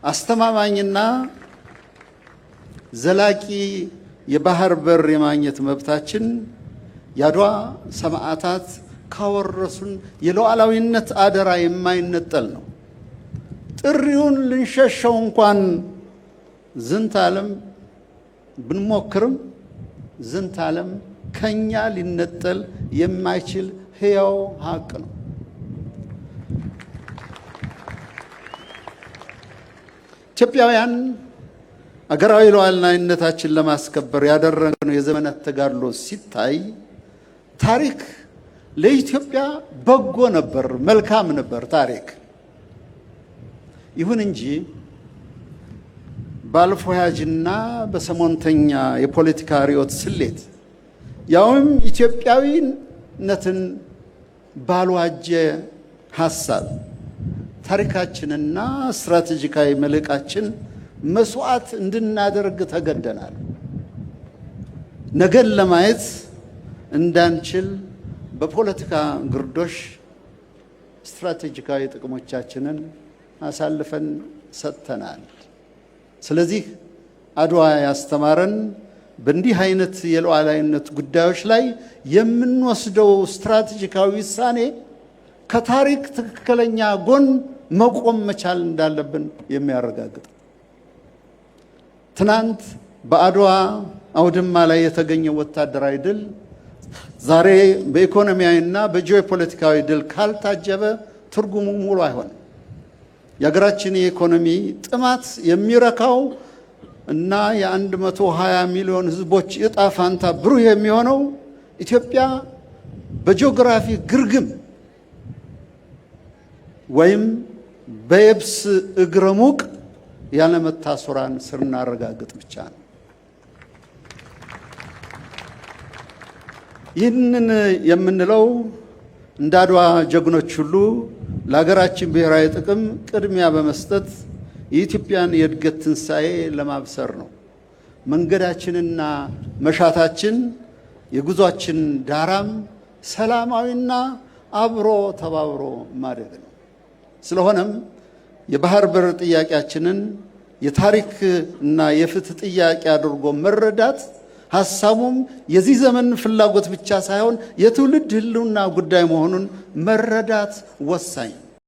አስተማማኝና ዘላቂ የባህር በር የማግኘት መብታችን የአድዋ ሰማዕታት ካወረሱን የሉዓላዊነት አደራ የማይነጠል ነው። ጥሪውን ልንሸሸው እንኳን ዝንተ ዓለም ብንሞክርም ዝንተ ዓለም ከኛ ሊነጠል የማይችል ሕያው ሀቅ ነው። ኢትዮጵያውያን አገራዊ ሉዓላዊነታችን ለማስከበር ያደረግነው የዘመናት ተጋድሎ ሲታይ ታሪክ ለኢትዮጵያ በጎ ነበር፣ መልካም ነበር ታሪክ። ይሁን እንጂ ባልፎ ያጅና በሰሞንተኛ የፖለቲካ ርዕዮት ስሌት ያውም ኢትዮጵያዊነትን ባልዋጀ ሐሳብ ታሪካችንና ስትራቴጂካዊ መልሕቃችን መስዋዕት እንድናደርግ ተገደናል። ነገን ለማየት እንዳንችል በፖለቲካ ግርዶሽ ስትራቴጂካዊ ጥቅሞቻችንን አሳልፈን ሰጥተናል። ስለዚህ አድዋ ያስተማረን በእንዲህ አይነት የሉዓላዊነት ጉዳዮች ላይ የምንወስደው ስትራቴጂካዊ ውሳኔ ከታሪክ ትክክለኛ ጎን መቆም መቻል እንዳለብን የሚያረጋግጥ። ትናንት በአድዋ አውድማ ላይ የተገኘው ወታደራዊ ድል ዛሬ በኢኮኖሚያዊና በጂኦፖለቲካዊ ድል ካልታጀበ ትርጉሙ ሙሉ አይሆንም። የሀገራችን የኢኮኖሚ ጥማት የሚረካው እና የ120 ሚሊዮን ሕዝቦች ዕጣ ፋንታ ብሩህ የሚሆነው ኢትዮጵያ በጂኦግራፊ ግርግም ወይም በየብስ እግረ ሙቅ ያለመታሰሯን ስናረጋግጥ ብቻ ነው። ይህንን የምንለው እንደ አድዋ ጀግኖች ሁሉ ለሀገራችን ብሔራዊ ጥቅም ቅድሚያ በመስጠት የኢትዮጵያን የእድገት ትንሣኤ ለማብሰር ነው። መንገዳችንና መሻታችን የጉዟችን ዳራም ሰላማዊና አብሮ ተባብሮ ማደግ ነው። ስለሆነም የባህር በር ጥያቄያችንን የታሪክ እና የፍትህ ጥያቄ አድርጎ መረዳት ሐሳቡም የዚህ ዘመን ፍላጎት ብቻ ሳይሆን የትውልድ ህልውና ጉዳይ መሆኑን መረዳት ወሳኝ